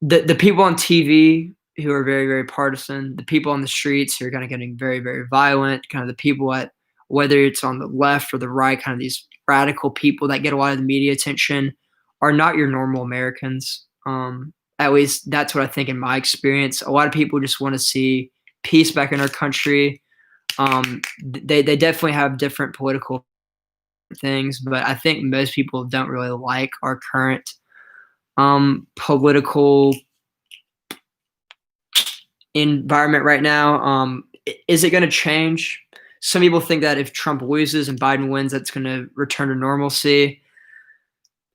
The people on TV who are very, very partisan, the people on the streets who are kind of getting very, very violent, kind of the people at, whether it's on the left or the right, kind of these radical people that get a lot of the media attention, are not your normal Americans. At least that's what I think in my experience. A lot of people just want to see peace back in our country. They definitely have different political things, but I think most people don't really like our current political environment right now. Is it going to change? Some people think that if Trump loses and Biden wins, that's going to return to normalcy.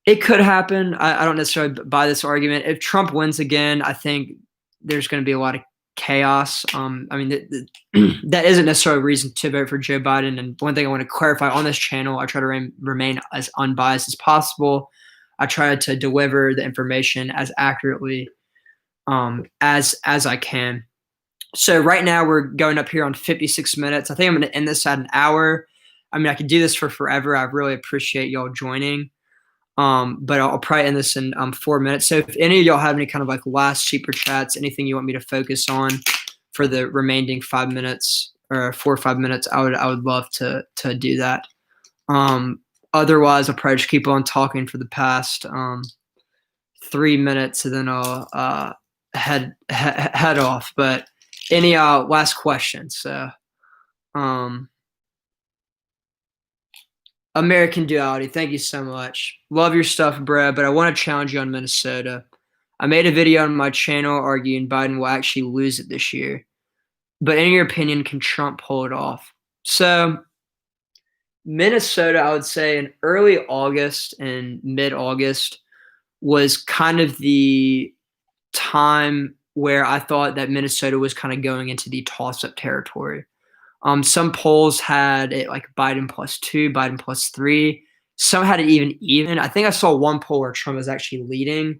It could happen. I don't necessarily buy this argument. If Trump wins again, I think there's going to be a lot of chaos. I mean, that isn't necessarily a reason to vote for Joe Biden. And one thing I want to clarify on this channel, I try to remain as unbiased as possible. I try to deliver the information as accurately as I can. So right now we're going up here on 56 minutes. I think I'm going to end this at an hour. I mean, I could do this for forever. I really appreciate y'all joining. But I'll probably end this in 4 minutes. So if any of y'all have any kind of like last super chats, anything you want me to focus on for the remaining 5 minutes or 4 or 5 minutes, I would love to do that. Otherwise, I'll probably just keep on talking for the past 3 minutes, and then I'll head off. But any last questions? So, American Duality, thank you so much. Love your stuff, bro, but I want to challenge you on Minnesota. I made a video on my channel arguing Biden will actually lose it this year. But in your opinion, can Trump pull it off? So, Minnesota, I would say in early August and mid-August was kind of the time where I thought that Minnesota was kind of going into the toss-up territory. Some polls had it like Biden +2, Biden +3. Some had it even. I think I saw one poll where Trump was actually leading.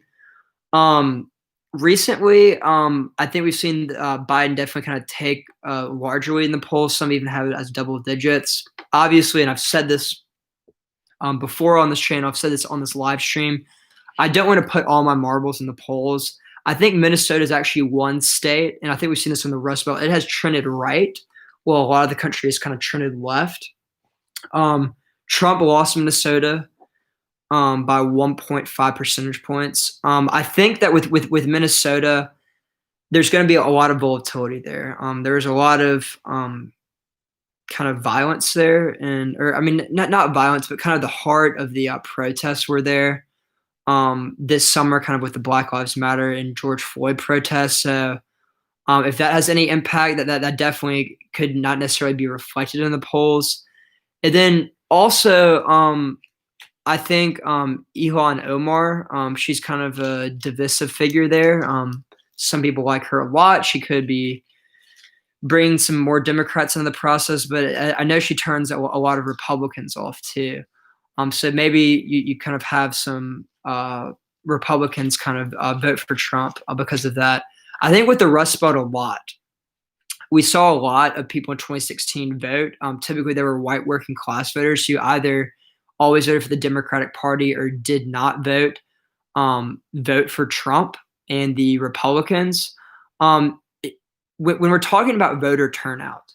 Recently, I think we've seen Biden definitely kind of take a larger lead in the polls. Some even have it as double digits. Obviously, and I've said this before on this channel, I've said this on this live stream, I don't want to put all my marbles in the polls. I think Minnesota is actually one state, and I think we've seen this in the Rust Belt. It has trended right. Well, a lot of the country has kind of trended left. Trump lost Minnesota by 1.5 percentage points. I think that with Minnesota, there's going to be a lot of volatility there. There's a lot of kind of violence there, or I mean, not violence, but kind of the heart of the protests were there this summer, kind of with the Black Lives Matter and George Floyd protests. So if that has any impact, that definitely could not necessarily be reflected in the polls. And then also, I think Ilhan Omar, she's kind of a divisive figure there. Some people like her a lot. She could be bringing some more Democrats into the process, but I know she turns a lot of Republicans off too. So maybe you kind of have some Republicans kind of vote for Trump because of that. I think with the Rust Belt a lot, we saw a lot of people in 2016 vote. Typically, they were white working class voters who either always voted for the Democratic Party or did not vote for Trump and the Republicans. When we're talking about voter turnout,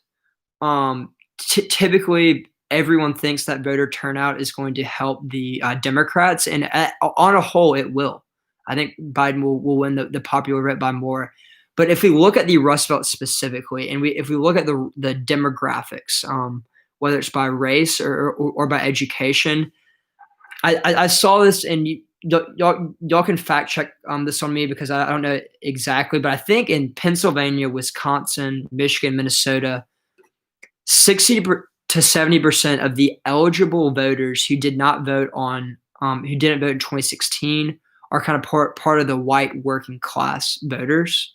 typically everyone thinks that voter turnout is going to help the Democrats, and on a whole, it will. I think Biden will win the popular vote by more. But if we look at the Rust Belt specifically, and if we look at the demographics, whether it's by race or by education, I saw this, and y'all can fact check this on me because I don't know exactly, but I think in Pennsylvania, Wisconsin, Michigan, Minnesota, 60 to 70% of the eligible voters who did not vote on who didn't vote in 2016 are kind of part of the white working class voters.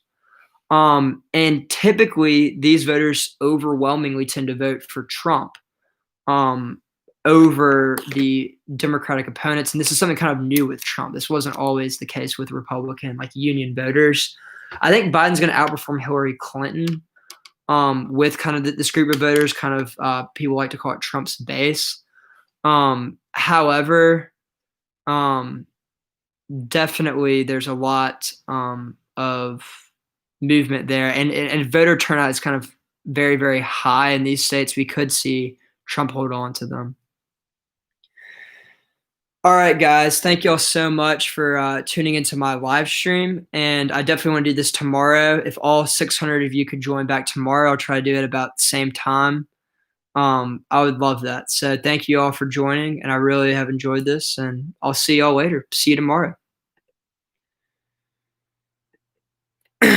And typically, these voters overwhelmingly tend to vote for Trump um, over the Democratic opponents. And this is something kind of new with Trump. This wasn't always the case with Republican, like union voters. I think Biden's going to outperform Hillary Clinton with kind of this group of voters, kind of people like to call it Trump's base. However, um, definitely there's a lot of movement there, and voter turnout is kind of very, very high in these states. We could see Trump hold on to them. All right, guys. Thank you all so much for tuning into my live stream. And I definitely want to do this tomorrow. If all 600 of you could join back tomorrow, I'll try to do it about the same time. I would love that. So thank you all for joining. And I really have enjoyed this. And I'll see y'all later. See you tomorrow.